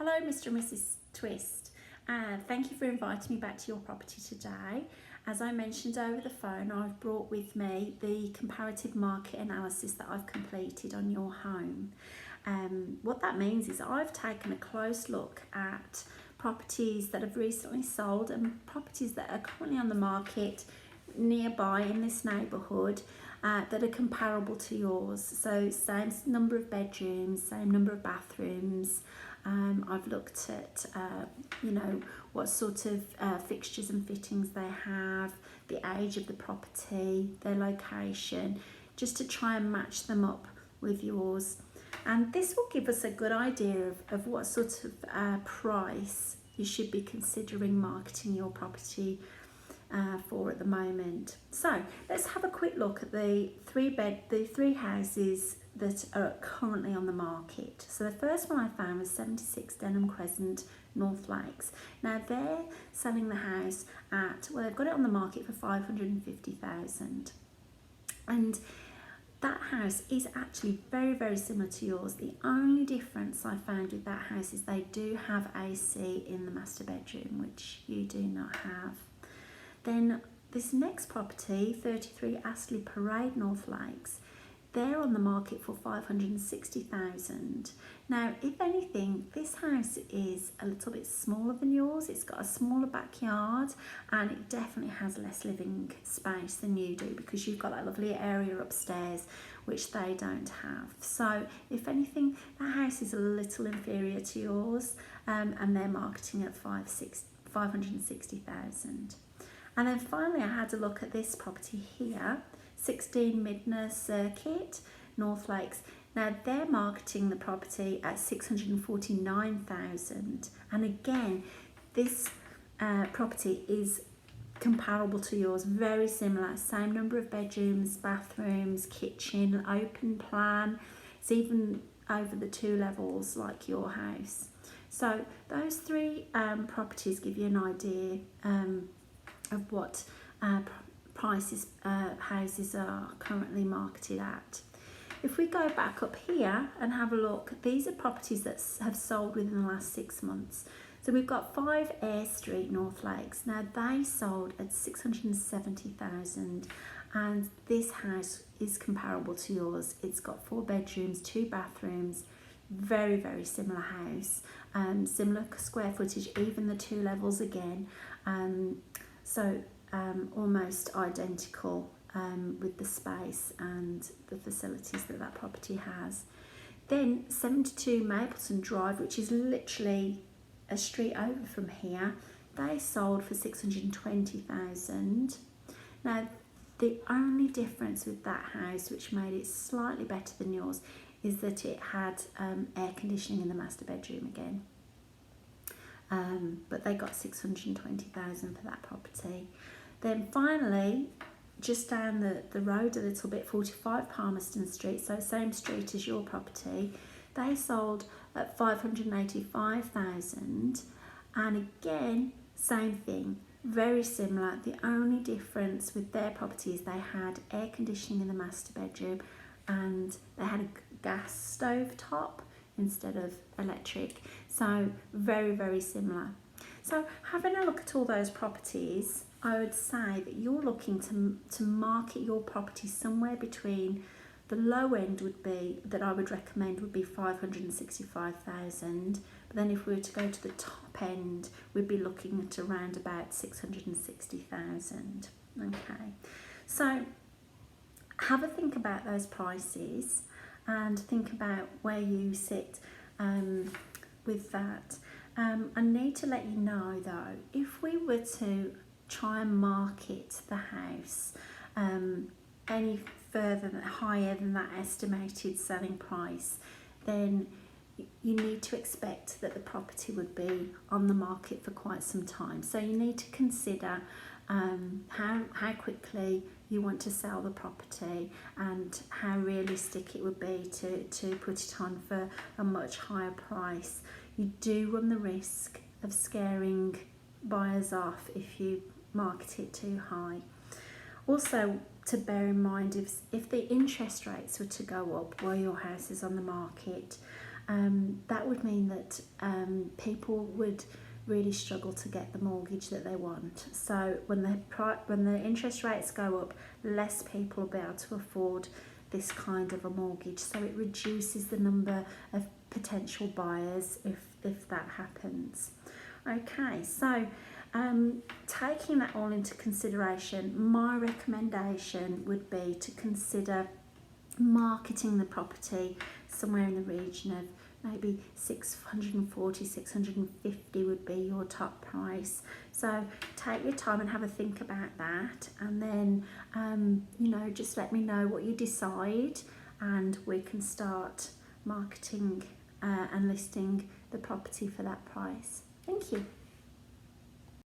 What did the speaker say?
Hello, Mr. and Mrs. Twist. Thank you for inviting me back to your property today. As I mentioned over the phone, I've brought with me the comparative market analysis that I've completed on your home. What that means is I've taken a close look at properties that have recently sold and properties that are currently on the market nearby in this neighbourhood that are comparable to yours. So same number of bedrooms, same number of bathrooms. I've looked at what sort of fixtures and fittings they have, the age of the property, their location, just to try and match them up with yours. And this will give us a good idea of what sort of price you should be considering marketing your property for at the moment. So let's have a quick look at the three houses that are currently on the market. So the first one I found was 76 Denham Crescent, North Lakes. Now they're selling the house at, well, they've got it on the market for 550,000, and that house is actually very, very similar to yours. The only difference I found with that house is they do have AC in the master bedroom, which you do not have. Then this next property, 33 Astley Parade, North Lakes, they're on the market for 560,000. Now, if anything, this house is a little bit smaller than yours. It's got a smaller backyard and it definitely has less living space than you do, because you've got that lovely area upstairs which they don't have. So if anything, that house is a little inferior to yours, and they're marketing at 560,000. And then finally I had a look at this property here, 16 Midner Circuit, North Lakes. Now they're marketing the property at 649,000, and again this property is comparable to yours, very similar, same number of bedrooms, bathrooms, kitchen, open plan. It's even over the 2 levels like your house. So those three properties give you an idea of what prices houses are currently marketed at. If we go back up here and have a look, these are properties that have sold within the last 6 months. So we've got 5 Eyre Street, North Lakes. Now they sold at 670,000, and this house is comparable to yours. It's got 4 bedrooms, 2 bathrooms, very, very similar house, similar square footage, even the 2 levels again. Almost identical with the space and the facilities that that property has. Then 72 Mapleton Drive, which is literally a street over from here, they sold for 620,000. Now the only difference with that house, which made it slightly better than yours, is that it had air conditioning in the master bedroom again. But they got 620,000 for that property. Then finally, just down the road a little bit, 45 Palmerston Street, so same street as your property, they sold at 585,000, and again, same thing, very similar. The only difference with their property is they had air conditioning in the master bedroom and they had a gas stove top instead of electric. So very, very similar. So having a look at all those properties, I would say that you're looking to market your property somewhere between, the low end would be, that I would recommend, would be 565,000. But then if we were to go to the top end, we'd be looking at around about 660,000. Okay, so have a think about those prices and think about where you sit with that. I need to let you know though, if we were to try and market the house any further higher than that estimated selling price, then you need to expect that the property would be on the market for quite some time. So you need to consider how quickly you want to sell the property and how realistic it would be to put it on for a much higher price. You do run the risk of scaring buyers off if you market it too high. Also, to bear in mind, if the interest rates were to go up while your house is on the market, that would mean that people would really struggle to get the mortgage that they want. So when the interest rates go up, less people will be able to afford this kind of a mortgage. So it reduces the number of potential buyers if that happens. Okay, so taking that all into consideration, my recommendation would be to consider marketing the property somewhere in the region of maybe 640, 650 would be your top price. So take your time and have a think about that, and then just let me know what you decide, and we can start marketing and listing the property for that price. Thank you.